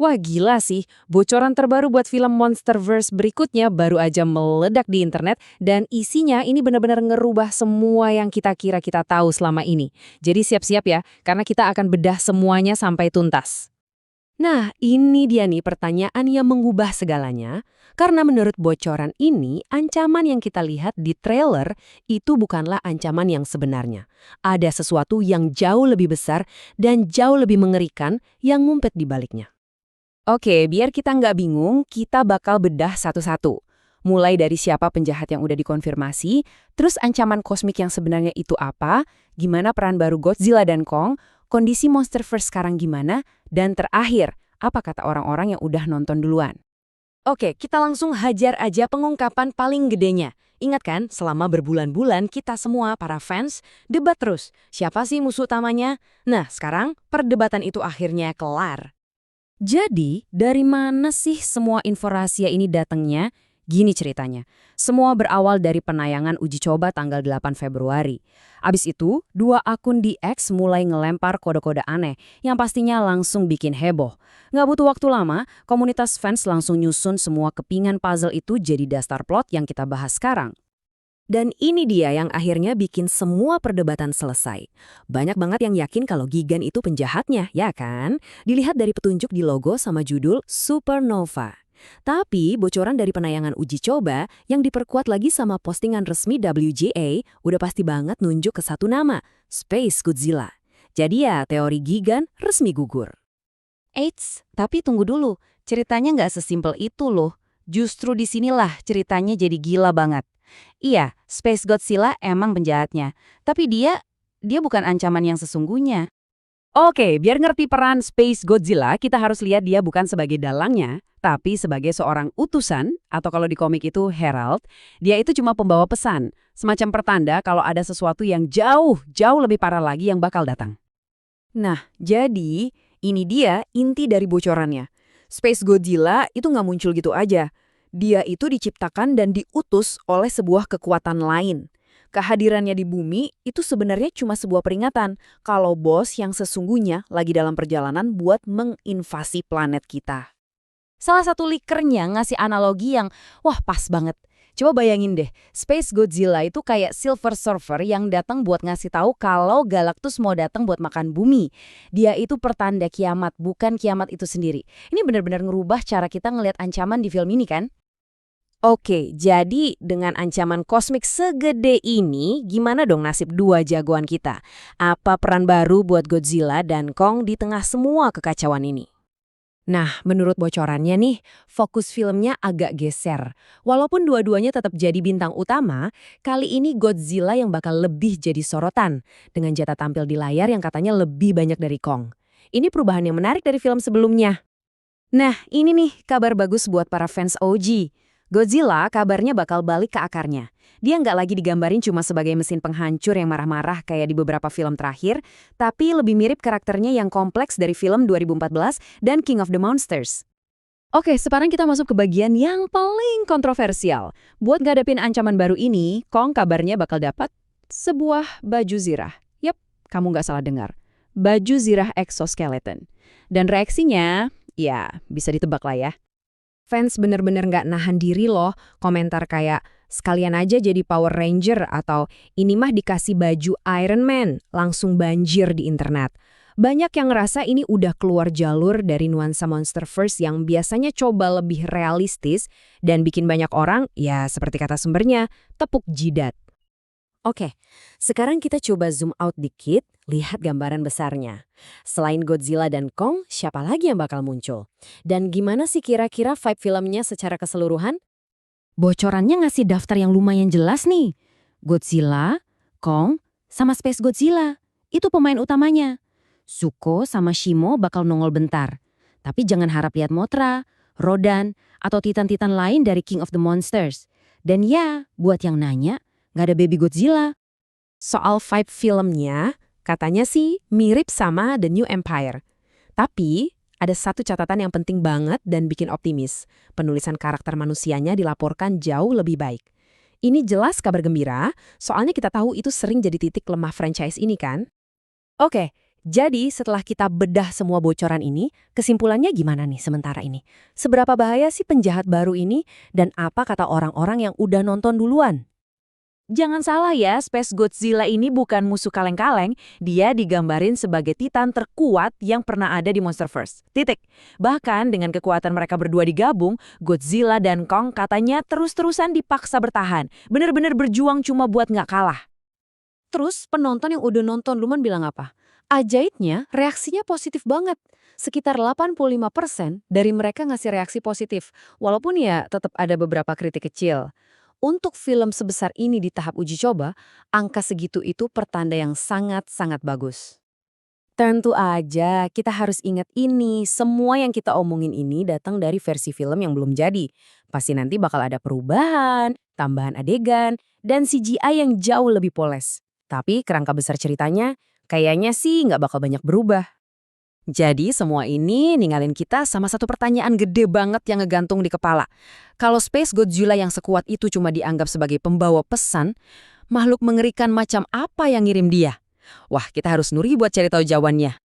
Wah gila sih, bocoran terbaru buat film Monsterverse berikutnya baru aja meledak di internet dan isinya ini benar-benar ngerubah semua yang kita kira kita tahu selama ini. Jadi siap-siap ya, karena kita akan bedah semuanya sampai tuntas. Nah, ini dia nih pertanyaan yang mengubah segalanya, karena menurut bocoran ini, ancaman yang kita lihat di trailer itu bukanlah ancaman yang sebenarnya. Ada sesuatu yang jauh lebih besar dan jauh lebih mengerikan yang ngumpet di baliknya. Oke, biar kita nggak bingung, kita bakal bedah satu-satu. Mulai dari siapa penjahat yang udah dikonfirmasi, terus ancaman kosmik yang sebenarnya itu apa, gimana peran baru Godzilla dan Kong, kondisi Monsterverse sekarang gimana, dan terakhir, apa kata orang-orang yang udah nonton duluan. Oke, kita langsung hajar aja pengungkapan paling gedenya. Ingat kan, selama berbulan-bulan kita semua para fans debat terus. Siapa sih musuh utamanya? Nah, sekarang perdebatan itu akhirnya kelar. Jadi, dari mana sih semua informasi ini datangnya? Gini ceritanya, semua berawal dari penayangan uji coba tanggal 8 Februari. Abis itu, dua akun di X mulai ngelempar kode-kode aneh yang pastinya langsung bikin heboh. Nggak butuh waktu lama, komunitas fans langsung nyusun semua kepingan puzzle itu jadi dasar plot yang kita bahas sekarang. Dan ini dia yang akhirnya bikin semua perdebatan selesai. Banyak banget yang yakin kalau Gigan itu penjahatnya, ya kan? Dilihat dari petunjuk di logo sama judul Supernova. Tapi bocoran dari penayangan uji coba yang diperkuat lagi sama postingan resmi WGA udah pasti banget nunjuk ke satu nama, Space Godzilla. Jadi ya teori Gigan resmi gugur. Eits, tapi tunggu dulu, ceritanya nggak sesimpel itu loh. Justru disinilah ceritanya jadi gila banget. Iya, Space Godzilla emang penjahatnya, tapi dia bukan ancaman yang sesungguhnya. Oke, biar ngerti peran Space Godzilla, kita harus lihat dia bukan sebagai dalangnya, tapi sebagai seorang utusan, atau kalau di komik itu Herald, dia itu cuma pembawa pesan, semacam pertanda kalau ada sesuatu yang jauh lebih parah lagi yang bakal datang. Nah, jadi ini dia inti dari bocorannya. Space Godzilla itu nggak muncul gitu aja. Dia itu diciptakan dan diutus oleh sebuah kekuatan lain. Kehadirannya di bumi itu sebenarnya cuma sebuah peringatan kalau bos yang sesungguhnya lagi dalam perjalanan buat menginvasi planet kita. Salah satu likernya ngasih analogi yang, wah pas banget. Coba bayangin deh, Space Godzilla itu kayak Silver Surfer yang datang buat ngasih tahu kalau Galactus mau datang buat makan bumi. Dia itu pertanda kiamat, bukan kiamat itu sendiri. Ini benar-benar ngerubah cara kita ngelihat ancaman di film ini kan? Oke, jadi dengan ancaman kosmik segede ini, gimana dong nasib dua jagoan kita? Apa peran baru buat Godzilla dan Kong di tengah semua kekacauan ini? Nah, menurut bocorannya nih, fokus filmnya agak geser. Walaupun dua-duanya tetap jadi bintang utama, kali ini Godzilla yang bakal lebih jadi sorotan, dengan jatah tampil di layar yang katanya lebih banyak dari Kong. Ini perubahan yang menarik dari film sebelumnya. Nah, ini nih kabar bagus buat para fans OG. Godzilla kabarnya bakal balik ke akarnya. Dia nggak lagi digambarin cuma sebagai mesin penghancur yang marah-marah kayak di beberapa film terakhir, tapi lebih mirip karakternya yang kompleks dari film 2014 dan King of the Monsters. Oke, sekarang kita masuk ke bagian yang paling kontroversial. Buat ngadepin ancaman baru ini, Kong kabarnya bakal dapat sebuah baju zirah. Yap, kamu nggak salah dengar. Baju zirah exoskeleton. Dan reaksinya, ya bisa ditebak lah ya. Fans bener-bener nggak nahan diri loh, komentar kayak sekalian aja jadi Power Ranger atau ini mah dikasih baju Iron Man, langsung banjir di internet. Banyak yang ngerasa ini udah keluar jalur dari nuansa Monsterverse yang biasanya coba lebih realistis dan bikin banyak orang, ya seperti kata sumbernya, tepuk jidat. Oke, sekarang kita coba zoom out dikit, lihat gambaran besarnya. Selain Godzilla dan Kong, siapa lagi yang bakal muncul? Dan gimana sih kira-kira vibe filmnya secara keseluruhan? Bocorannya ngasih daftar yang lumayan jelas nih. Godzilla, Kong, sama Space Godzilla. Itu pemain utamanya. Zuko sama Shimo bakal nongol bentar. Tapi jangan harap lihat Mothra, Rodan, atau titan-titan lain dari King of the Monsters. Dan ya, buat yang nanya, nggak ada baby Godzilla. Soal vibe filmnya, katanya sih mirip sama The New Empire. Tapi ada satu catatan yang penting banget dan bikin optimis. Penulisan karakter manusianya dilaporkan jauh lebih baik. Ini jelas kabar gembira, soalnya kita tahu itu sering jadi titik lemah franchise ini kan? Oke, Jadi setelah kita bedah semua bocoran ini, kesimpulannya gimana nih sementara ini? Seberapa bahaya sih penjahat baru ini dan apa kata orang-orang yang udah nonton duluan? Jangan salah ya, Space Godzilla ini bukan musuh kaleng-kaleng, dia digambarin sebagai titan terkuat yang pernah ada di Monsterverse. Titik. Bahkan dengan kekuatan mereka berdua digabung, Godzilla dan Kong katanya terus-terusan dipaksa bertahan. Bener-bener berjuang cuma buat nggak kalah. Terus penonton yang udah nonton duluan bilang apa? Ajaibnya, reaksinya positif banget. Sekitar 85% dari mereka ngasih reaksi positif, walaupun ya tetap ada beberapa kritik kecil. Untuk film sebesar ini di tahap uji coba, angka segitu itu pertanda yang sangat-sangat bagus. Tentu aja, kita harus ingat ini, semua yang kita omongin ini datang dari versi film yang belum jadi. Pasti nanti bakal ada perubahan, tambahan adegan, dan CGI yang jauh lebih poles. Tapi kerangka besar ceritanya, kayaknya sih nggak bakal banyak berubah. Jadi semua ini ninggalin kita sama satu pertanyaan gede banget yang ngegantung di kepala. Kalau Space Godzilla yang sekuat itu cuma dianggap sebagai pembawa pesan, makhluk mengerikan macam apa yang ngirim dia? Wah, kita harus nuri buat cari tahu jawabannya.